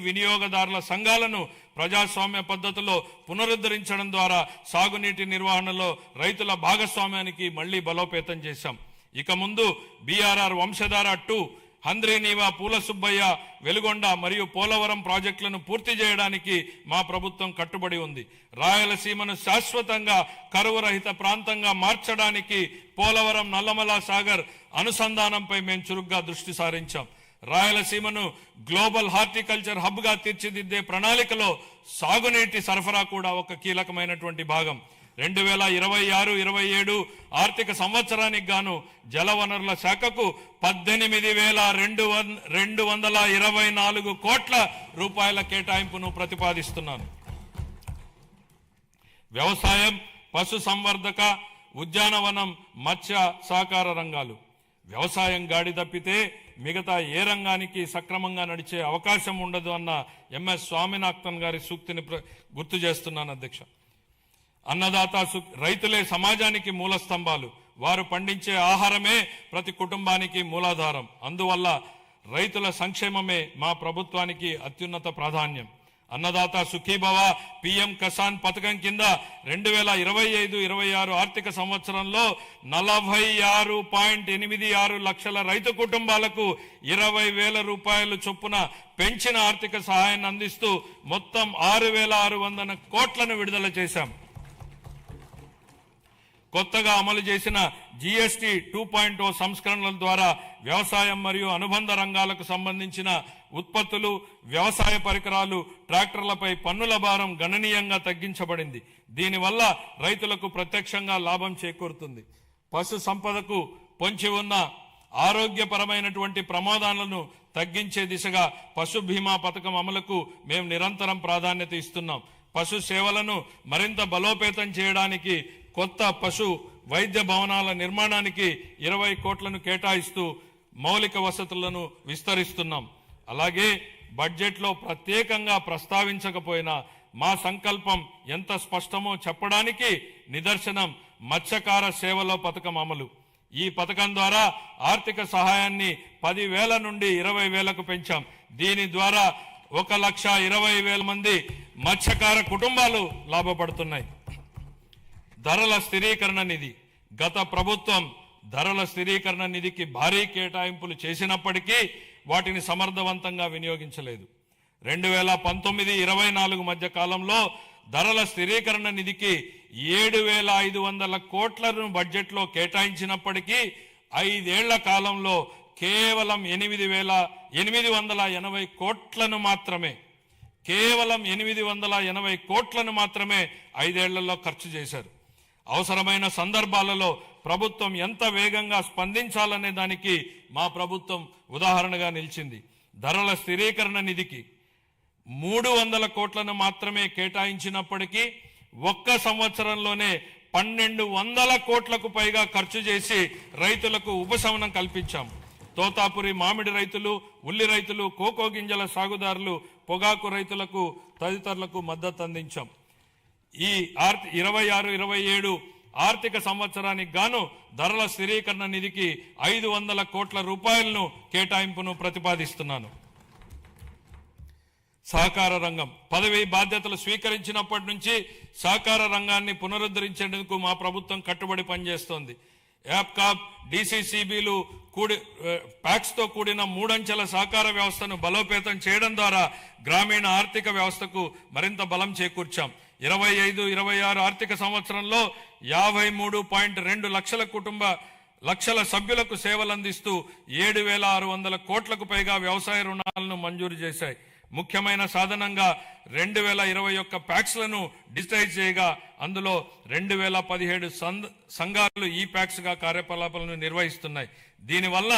వినియోగదారుల సంఘాలను ప్రజాస్వామ్య పద్ధతిలో పునరుద్ధరించడం ద్వారా సాగునీటి నిర్వహణలో రైతుల భాగస్వామ్యానికి మళ్లీ బలోపేతం చేశాం. ఇక ముందు బీఆర్ఆర్ వంశధార 2, హంద్రీనీవా, పూల సుబ్బయ్య, వెలుగొండ మరియు పోలవరం ప్రాజెక్టులను పూర్తి చేయడానికి మా ప్రభుత్వం కట్టుబడి ఉంది. రాయలసీమను శాశ్వతంగా కరువు రహిత ప్రాంతంగా మార్చడానికి పోలవరం, నల్లమల సాగర్ అనుసంధానంపై మేము చురుగ్గా దృష్టి సారించాం. రాయలసీమను గ్లోబల్ హార్టికల్చర్ హబ్ గా తీర్చిదిద్దే ప్రణాళికలో సాగునీటి సరఫరా కూడా ఒక కీలకమైనటువంటి భాగం. 2026-27 ఆర్థిక సంవత్సరానికి గాను జలవనరుల శాఖకు 18,224 కోట్ల రూపాయల కేటాయింపును ప్రతిపాదిస్తున్నాను. వ్యవసాయం, పశు సంవర్ధక, ఉద్యానవనం, మత్స్య సహకార రంగాలు. వ్యవసాయం గాడి తప్పితే మిగతా ఏ రంగానికి సక్రమంగా నడిచే అవకాశం ఉండదు అన్న ఎంఎస్ స్వామినాథన్ గారి సూక్తిని గుర్తు చేస్తున్నాను అధ్యక్ష. అన్నదాత రైతులే సమాజానికి మూల స్తంభాలు. వారు పండించే ఆహారమే ప్రతి కుటుంబానికి మూలాధారం. అందువల్ల రైతుల సంక్షేమమే మా ప్రభుత్వానికి అత్యున్నత ప్రాధాన్యం. అన్నదాత సుఖీభవ పిఎం కిసాన్ పథకం కింద 2025-26 ఆర్థిక సంవత్సరంలో 46.86 లక్షల రైతు కుటుంబాలకు 20,000 రూపాయలు చొప్పున పెంచిన ఆర్థిక సహాయాన్ని అందిస్తూ మొత్తం 6,600 కోట్లను విడుదల చేశాం. కొత్తగా అమలు చేసిన జీఎస్టీ 2.0 సంస్కరణల ద్వారా వ్యవసాయం మరియు అనుబంధ రంగాలకు సంబంధించిన ఉత్పత్తులు, వ్యవసాయ పరికరాలు, ట్రాక్టర్లపై పన్నుల భారం గణనీయంగా తగ్గించబడింది. దీనివల్ల రైతులకు ప్రత్యక్షంగా లాభం చేకూరుతుంది. పశు సంపదకు పొంచి ఉన్న ఆరోగ్యపరమైనటువంటి ప్రమాదాలను తగ్గించే దిశగా పశు బీమా పథకం అమలుకు మేము నిరంతరం ప్రాధాన్యత ఇస్తున్నాం. పశు సేవలను మరింత బలోపేతం చేయడానికి కొత్త పశు వైద్య భవనాల నిర్మాణానికి 20 కోట్లను కేటాయిస్తూ మౌలిక వసతులను విస్తరిస్తున్నాం. అలాగే బడ్జెట్లో ప్రత్యేకంగా ప్రస్తావించకపోయినా మా సంకల్పం ఎంత స్పష్టమో చెప్పడానికి నిదర్శనం మత్స్యకార సేవలో పథకం అమలు. ఈ పథకం ద్వారా ఆర్థిక సహాయాన్ని 10,000 నుండి 20,000కు పెంచాం. దీని ద్వారా 1,20,000 మంది మత్స్యకార కుటుంబాలు లాభపడుతున్నాయి. ధరల స్థిరీకరణ నిధి. గత ప్రభుత్వం ధరల స్థిరీకరణ నిధికి భారీ కేటాయింపులు చేసినప్పటికీ వాటిని సమర్థవంతంగా వినియోగించలేదు. 2019-24 మధ్య కాలంలో ధరల స్థిరీకరణ నిధికి 7,500 కోట్లను బడ్జెట్లో కేటాయించినప్పటికీ 5 ఏళ్ల కాలంలో కేవలం 8,880 కోట్లను మాత్రమే 880 కోట్లను మాత్రమే 5 ఏళ్లలో ఖర్చు చేశారు. అవసరమైన సందర్భాలలో ప్రభుత్వం ఎంత వేగంగా స్పందించాలనే దానికి మా ప్రభుత్వం ఉదాహరణగా నిలిచింది. ధరల స్థిరీకరణ నిధికి 300 కోట్లను మాత్రమే కేటాయించినప్పటికీ ఒక్క సంవత్సరంలోనే 1,200 కోట్లకు పైగా ఖర్చు చేసి రైతులకు ఉపశమనం కల్పించాం. తోతాపురి మామిడి రైతులు, ఉల్లి రైతులు, కోకో గింజల సాగుదారులు, పొగాకు రైతులకు తదితరులకు మద్దతు అందించాం. ఈ 26-27 ఆర్థిక సంవత్సరానికి గాను ధరల స్థిరీకరణ నిధికి 500 కోట్ల రూపాయలను కేటాయింపును ప్రతిపాదిస్తున్నాను. సహకార రంగం. పదవి బాధ్యతలు స్వీకరించినప్పటి నుంచి సహకార రంగాన్ని పునరుద్ధరించేందుకు మా ప్రభుత్వం కట్టుబడి పనిచేస్తోంది. యాప్కాప్, డీసీసీబీలు ప్యాక్స్ తో కూడిన 3 అంచెల సహకార వ్యవస్థను బలోపేతం చేయడం ద్వారా గ్రామీణ ఆర్థిక వ్యవస్థకు మరింత బలం చేకూర్చాం. 25-26 ఆర్థిక సంవత్సరంలో 53.2 లక్షల సభ్యులకు సేవలందిస్తూ 7,600 కోట్లకు పైగా వ్యవసాయ రుణాలను మంజూరు చేశాయి. ముఖ్యమైన సాధనంగా 2021 ప్యాక్స్లను డిజిటైజ్ చేయగా అందులో 2017 సంఘాలు ఈ ప్యాక్స్ గా కార్యకలాపాలను నిర్వహిస్తున్నాయి. దీనివల్ల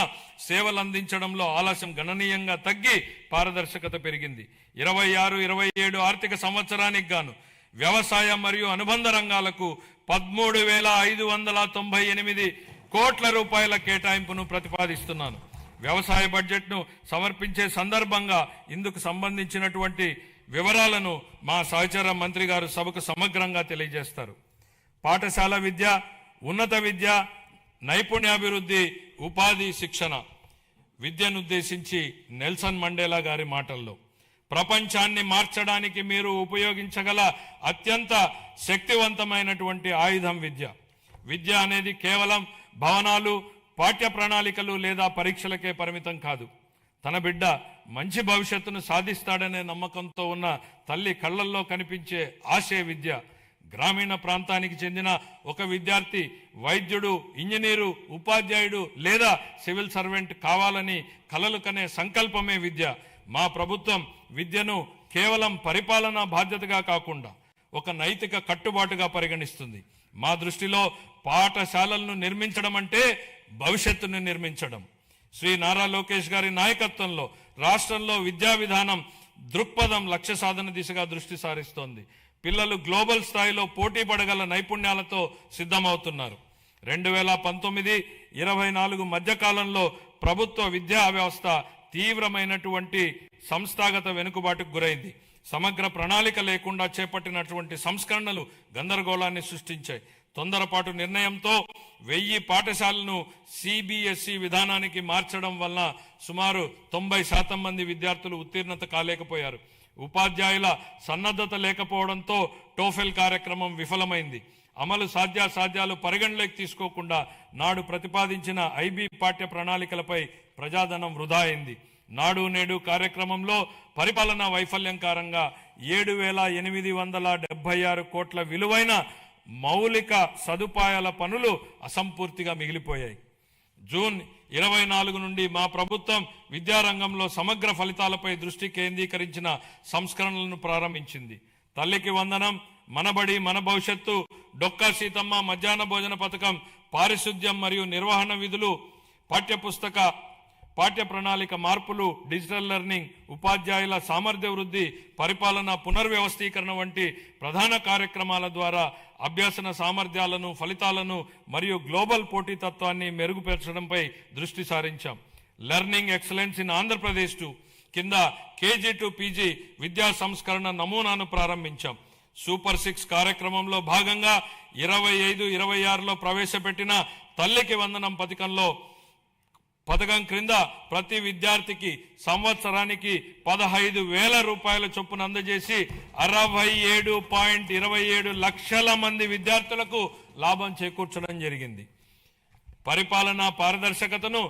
సేవలు అందించడంలో ఆలస్యం గణనీయంగా తగ్గి పారదర్శకత పెరిగింది. 26-27 ఆర్థిక సంవత్సరానికి గాను వ్యవసాయ మరియు అనుబంధ రంగాలకు 13,598 కోట్ల రూపాయల కేటాయింపును ప్రతిపాదిస్తున్నాను. వ్యవసాయ బడ్జెట్ను సమర్పించే సందర్భంగా ఇందుకు సంబంధించినటువంటి వివరాలను మా సహచర మంత్రి గారు సభకు సమగ్రంగా తెలియజేస్తారు. పాఠశాల విద్య, ఉన్నత విద్య, నైపుణ్యాభివృద్ధి, ఉపాధి శిక్షణ. విద్యనుద్దేశించి నెల్సన్ మండేలా గారి మాటల్లో ప్రపంచాన్ని మార్చడానికి మీరు ఉపయోగించగల అత్యంత శక్తివంతమైనటువంటి ఆయుధం విద్య. విద్య అనేది కేవలం భవనాలు, పాఠ్య ప్రణాళికలు లేదా పరీక్షలకే పరిమితం కాదు. తన బిడ్డ మంచి భవిష్యత్తును సాధిస్తాడనే నమ్మకంతో ఉన్న తల్లి కళ్ళల్లో కనిపించే ఆశే విద్య. గ్రామీణ ప్రాంతానికి చెందిన ఒక విద్యార్థి వైద్యుడు, ఇంజనీరు, ఉపాధ్యాయుడు లేదా సివిల్ సర్వెంట్ కావాలని కలలు కనే సంకల్పమే విద్య. మా ప్రభుత్వం విద్యను కేవలం పరిపాలనా బాధ్యతగా కాకుండా ఒక నైతిక కట్టుబాటుగా పరిగణిస్తుంది. మా దృష్టిలో పాఠశాలలను నిర్మించడం అంటే భవిష్యత్తును నిర్మించడం. శ్రీ నారా లోకేష్ గారి నాయకత్వంలో రాష్ట్రంలో విద్యా విధానం దృక్పథం లక్ష్య సాధన దిశగా దృష్టి సారిస్తోంది. పిల్లలు గ్లోబల్ స్థాయిలో పోటీ పడగల నైపుణ్యాలతో సిద్ధమవుతున్నారు. 2019-24 మధ్యకాలంలో ప్రభుత్వ విద్యా వ్యవస్థ తీవ్రమైనటువంటి సంస్థాగత వెనుకబాటుకు గురైంది. సమగ్ర ప్రణాళిక లేకుండా చేపట్టినటువంటి సంస్కరణలు గందరగోళాన్ని సృష్టించాయి. తొందరపాటు నిర్ణయంతో 1000 పాఠశాలను CBSE విధానానికి మార్చడం వల్ల సుమారు 90% మంది విద్యార్థులు ఉత్తీర్ణత కాలేకపోయారు. ఉపాధ్యాయుల సన్నద్ధత లేకపోవడంతో టోఫెల్ కార్యక్రమం విఫలమైంది. అమలు సాధ్యాసాధ్యాలు పరిగణలోకి తీసుకోకుండా నాడు ప్రతిపాదించిన IB పాఠ్య ప్రణాళికలపై ప్రజాధనం వృధా అయింది. నాడు నేడు కార్యక్రమంలో పరిపాలనా వైఫల్యం కారణంగా 7,876 కోట్ల విలువైన మౌలిక సదుపాయాల పనులు అసంపూర్తిగా మిగిలిపోయాయి. జూన్ 24 నుండి మా ప్రభుత్వం విద్యారంగంలో సమగ్ర ఫలితాలపై దృష్టి కేంద్రీకరించిన సంస్కరణలను ప్రారంభించింది. తల్లికి వందనం, మనబడి మన భవిష్యత్తు, డొక్కా సీతమ్మ మధ్యాహ్న భోజన పథకం, పారిశుద్ధ్యం మరియు నిర్వహణ విధులు, పాఠ్య ప్రణాళిక మార్పులు, డిజిటల్ లెర్నింగ్, ఉపాధ్యాయుల సామర్థ్య వృద్ధి, పరిపాలన పునర్వ్యవస్థీకరణ వంటి ప్రధాన కార్యక్రమాల ద్వారా అభ్యసన సామర్థ్యాలను, ఫలితాలను మరియు గ్లోబల్ పోటీతత్వాన్ని మెరుగుపరచడంపై దృష్టి సారించాం. లెర్నింగ్ ఎక్సలెన్స్ ఇన్ ఆంధ్రప్రదేశ్ కింద KG to PG విద్యా సంస్కరణ నమూనాను ప్రారంభించాం. సూపర్ 6 కార్యక్రమంలో భాగంగా 25-26లో ప్రవేశపెట్టిన తల్లికి వందనం పథకం క్రింద ప్రతి విద్యార్థికి సంవత్సరానికి 15,000 రూపాయల చొప్పున అందజేసి 67.27 లక్షల మంది విద్యార్థులకు లాభం చేకూర్చడం జరిగింది. పరిపాలనా పారదర్శకతను